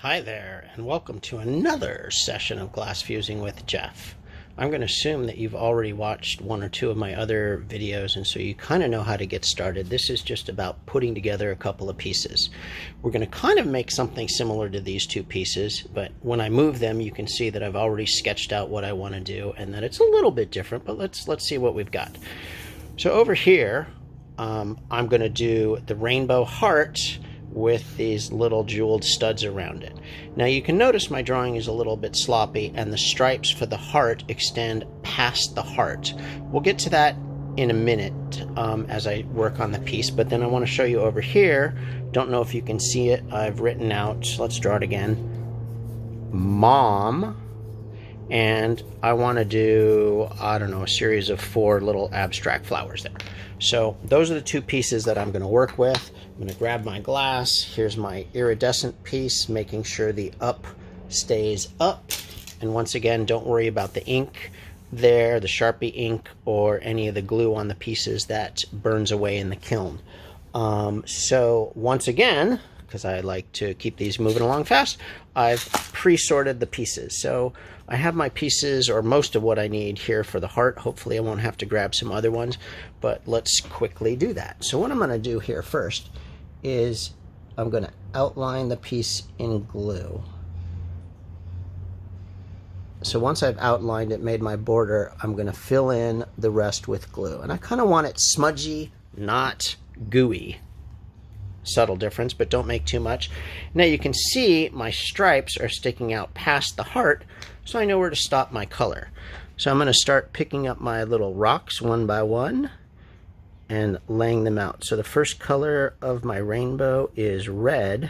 Hi there, and welcome to another session of Glass Fusing with Jeff. I'm going to assume that you've already watched one or two of my other videos, and so you kind of know how to get started. This is just about putting together a couple of pieces. We're going to kind of make something similar to these two pieces, but when I move them, you can see that I've already sketched out what I want to do, and that it's a little bit different, but let's see what we've got. So over here, I'm going to do the rainbow heart with these little jeweled studs around it. Now you can notice my drawing is a little bit sloppy and the stripes for the heart extend past the heart. We'll get to that in a minute as I work on the piece, but then I want to show you over here. Don't know if you can see it. I've written out, let's draw it again, Mom, and I want to do, I don't know, a series of 4 little abstract flowers there. So those are the two pieces that I'm going to work with. I'm going to grab my glass. Here's my iridescent piece, making sure the up stays up. And once again, don't worry about the ink there, the Sharpie ink, or any of the glue on the pieces that burns away in the kiln. So once again, because I like to keep these moving along fast, I've pre-sorted the pieces. So I have my pieces, or most of what I need here for the heart. Hopefully I won't have to grab some other ones, but let's quickly do that. So what I'm going to do here first is I'm going to outline the piece in glue. So once I've outlined it, made my border, I'm going to fill in the rest with glue. And I kind of want it smudgy, not gooey. Subtle difference, but don't make too much. Now you can see my stripes are sticking out past the heart, so I know where to stop my color. So I'm going to start picking up my little rocks one by one and laying them out. So the first color of my rainbow is red.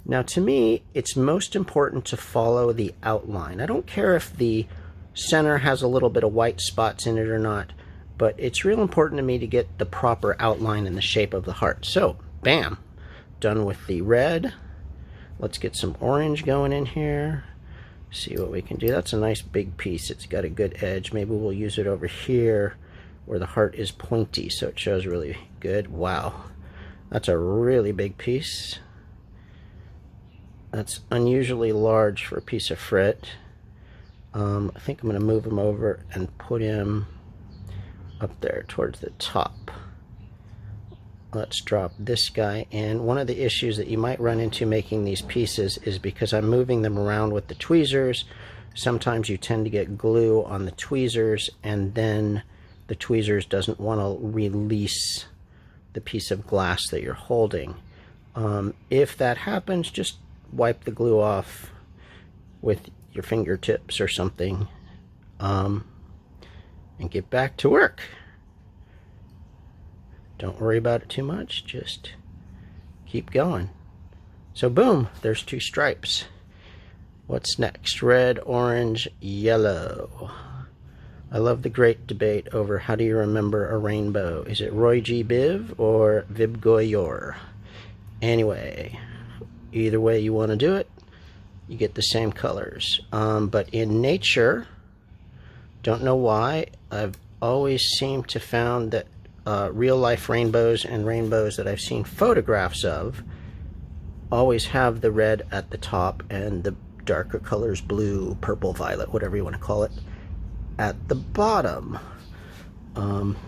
Now to me, it's most important to follow the outline. I don't care if the center has a little bit of white spots in it or not, but it's real important to me to get the proper outline and the shape of the heart. So bam, done with the red. Let's get some orange going in here. See what we can do. That's a nice big piece. It's got a good edge. Maybe we'll use it over here where the heart is pointy so it shows really good. Wow, that's a really big piece. That's unusually large for a piece of frit. I think I'm going to move him over and put him up there towards the top. Let's drop this guy in. One of the issues that you might run into making these pieces is because I'm moving them around with the tweezers, sometimes you tend to get glue on the tweezers and then the tweezers doesn't want to release the piece of glass that you're holding. If that happens, just wipe the glue off with your fingertips or something and get back to work. Don't worry about it too much, just keep going. So boom, there's 2 stripes. What's next? Red, orange, yellow. I love the great debate over how do you remember a rainbow. Is it Roy G. Biv or Vib Goyor? Anyway, either way you want to do it, you get the same colors. But in nature, don't know why, I've always seemed to found that real life rainbows and rainbows that I've seen photographs of always have the red at the top and the darker colors, blue, purple, violet, whatever you want to call it, at the bottom.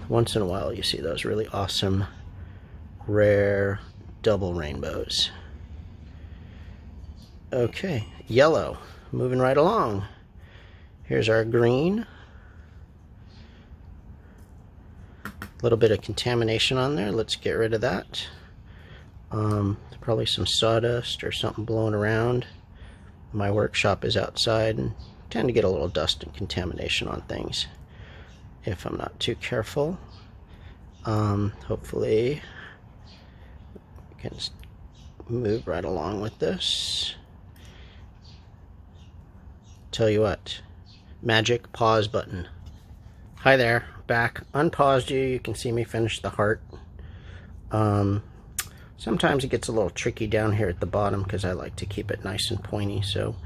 Once in a while you see those really awesome rare double rainbows. Okay, yellow, moving right along. Here's our green. Little bit of contamination on there. Let's get rid of that. Probably some sawdust or something blowing around. My workshop is outside and tend to get a little dust and contamination on things if I'm not too careful. Hopefully we can move right along with this. Tell you what, magic pause button. Hi there, back. Unpaused you. You can see me finish the heart. Sometimes it gets a little tricky down here at the bottom because I like to keep it nice and pointy, so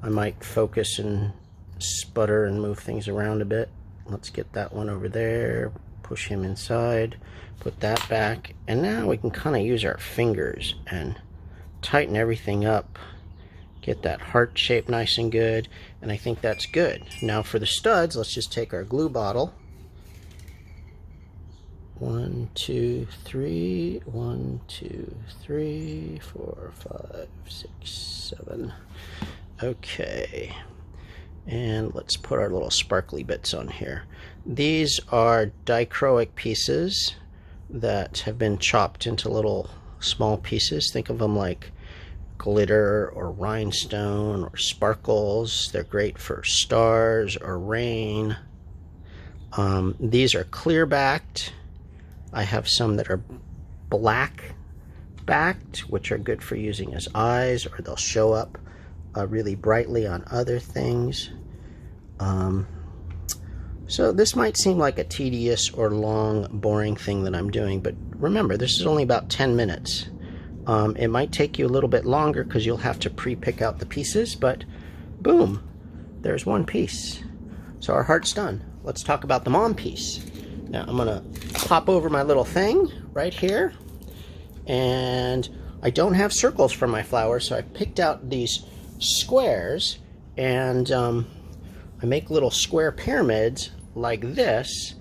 I might focus and sputter and move things around a bit. Let's get that one over there, push him inside, put that back, and now we can kind of use our fingers and tighten everything up, Get that heart shape nice and good, and I think that's good. Now for the studs, let's just take our glue bottle. 1, 2, 3, 1, 2, 3, 4, 5, 6, 7. Okay, and let's put our little sparkly bits on here. These are dichroic pieces that have been chopped into little small pieces. Think of them like glitter or rhinestone or sparkles. They're great for stars or rain. These are clear backed. I have some that are black backed, which are good for using as eyes, or they'll show up really brightly on other things. So this might seem like a tedious or long, boring thing that I'm doing, but remember, this is only about 10 minutes. It might take you a little bit longer because you'll have to pre-pick out the pieces, but boom, there's one piece. So our heart's done. Let's talk about the mom piece. Now I'm gonna pop over my little thing right here, and I don't have circles for my flower, so I picked out these squares, and I make little square pyramids like this,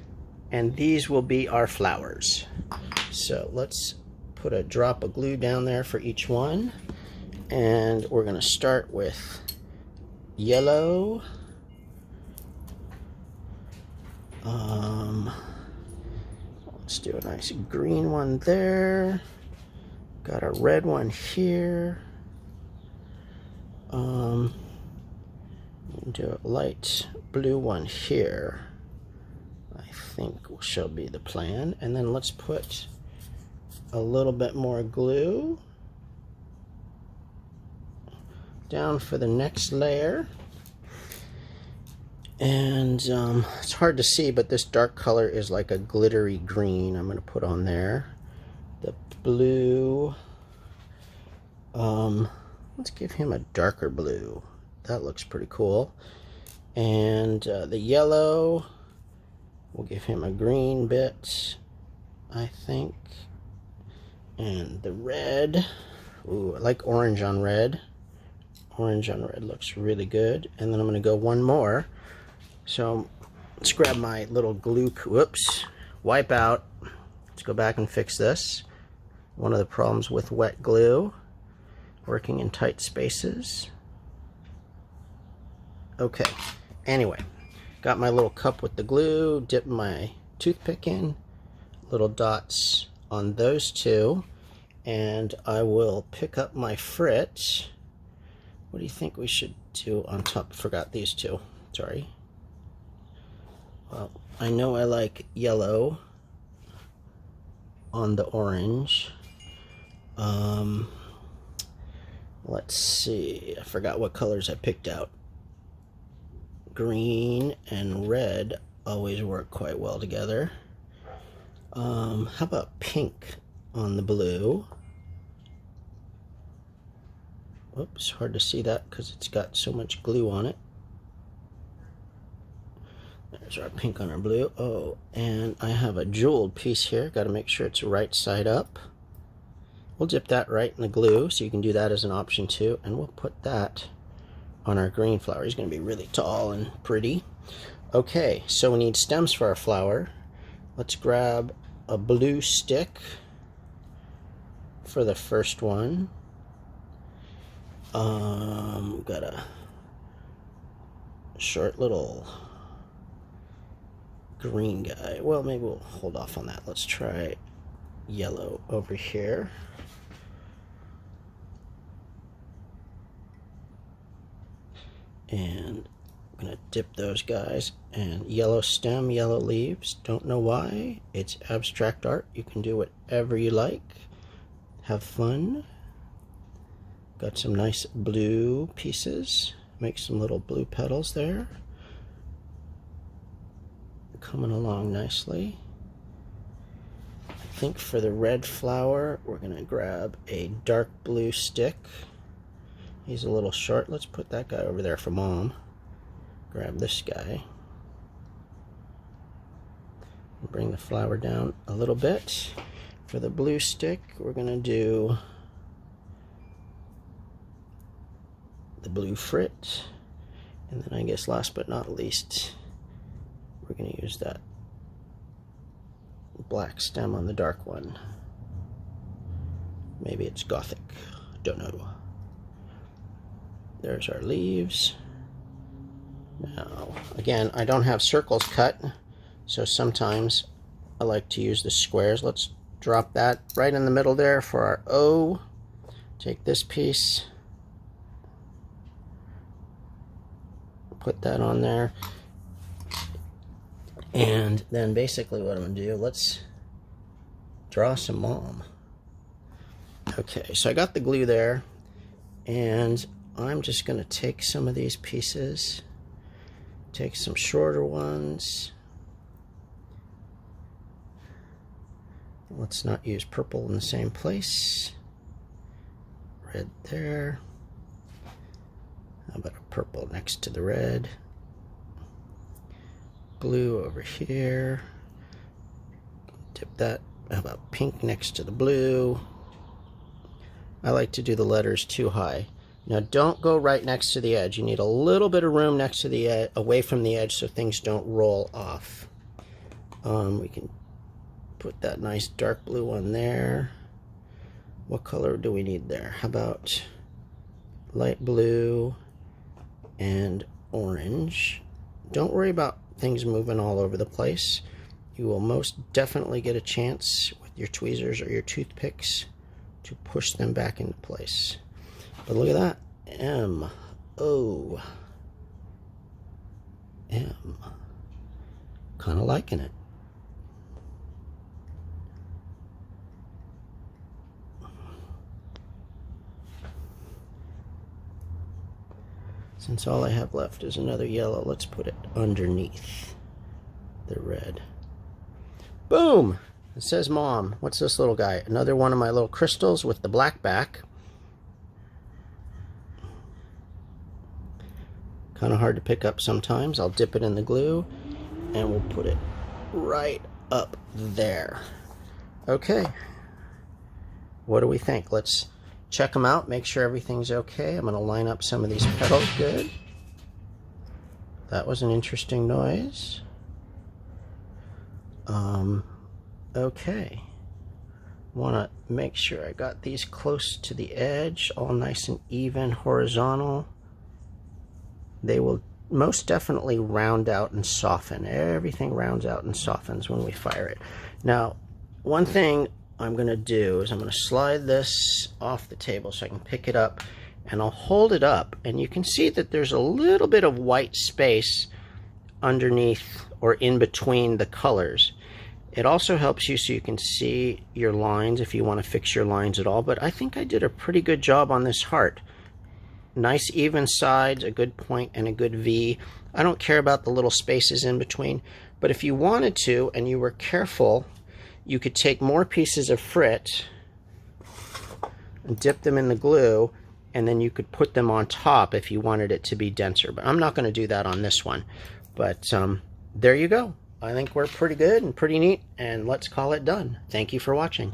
and these will be our flowers. So let's put a drop of glue down there for each one, and we're going to start with yellow. Let's do a nice green one there. Got a red one here. Do a light blue one here. I think shall be the plan. And then let's put a little bit more glue down for the next layer. And it's hard to see, but this dark color is like a glittery green I'm going to put on there. The blue, let's give him a darker blue. That looks pretty cool. And the yellow, we'll give him a green bit, I think. And the red, ooh, I like orange on red. Orange on red looks really good. And then I'm going to go one more. So let's grab my little glue, whoops, wipe out. Let's go back and fix this. One of the problems with wet glue, working in tight spaces. Okay, anyway, got my little cup with the glue, dip my toothpick in, little dots on those two, and I will pick up my frit. What do you think we should do on top? Forgot these two, sorry. Well, I know I like yellow on the orange. Let's see, I forgot what colors I picked out. Green and red always work quite well together. How about pink on the blue? Whoops, hard to see that because it's got so much glue on it. There's our pink on our blue. Oh, and I have a jeweled piece here. Got to make sure it's right side up. We'll dip that right in the glue, so you can do that as an option too. And we'll put that on our green flower. He's going to be really tall and pretty. Okay, so we need stems for our flower. Let's grab a blue stick for the first one. Got a short little green guy. Well, maybe we'll hold off on that. Let's try yellow over here. And I'm gonna dip those guys, and yellow stem, yellow leaves. Don't know why. It's abstract art. You can do whatever you like. Have fun. Got some nice blue pieces. Make some little blue petals there. Coming along nicely. I think for the red flower, we're gonna grab a dark blue stick. He's a little short. Let's put that guy over there for mom. Grab this guy. Bring the flower down a little bit. For the blue stick, we're going to do the blue frit. And then I guess last but not least, we're going to use that black stem on the dark one. Maybe it's Gothic, don't know. There's our leaves. Now, again, I don't have circles cut, so sometimes I like to use the squares. Let's drop that right in the middle there for our O. Take this piece, put that on there, and then basically what I'm going to do, let's draw some mom. Okay, so I got the glue there, and I'm just going to take some of these pieces, take some shorter ones. Let's not use purple in the same place. Red there. How about a purple next to the red? Blue over here. Tip that. How about pink next to the blue? I like to do the letters too high. Now don't go right next to the edge. You need a little bit of room next to the edge, away from the edge, so things don't roll off. We can put that nice dark blue one there. What color do we need there? How about light blue and orange? Don't worry about things moving all over the place. You will most definitely get a chance with your tweezers or your toothpicks to push them back into place. But look at that. M-O-M. Kind of liking it. Since all I have left is another yellow, let's put it underneath the red. Boom! It says Mom. What's this little guy? Another one of my little crystals with the black back. Kind of hard to pick up sometimes. I'll dip it in the glue and we'll put it right up there. Okay. What do we think? Let's check them out, make sure everything's okay. I'm going to line up some of these petals good. That was an interesting noise. Okay. Want to make sure I got these close to the edge, all nice and even, horizontal. They will most definitely round out and soften. Everything rounds out and softens when we fire it. Now, one thing I'm going to do is I'm going to slide this off the table so I can pick it up, and I'll hold it up, and you can see that there's a little bit of white space underneath or in between the colors. It also helps you so you can see your lines if you want to fix your lines at all, but I think I did a pretty good job on this heart. Nice even sides, a good point and a good V. I don't care about the little spaces in between, but if you wanted to and you were careful, you could take more pieces of frit and dip them in the glue, and then you could put them on top if you wanted it to be denser. But I'm not going to do that on this one. But there you go. I think we're pretty good and pretty neat, and let's call it done. Thank you for watching.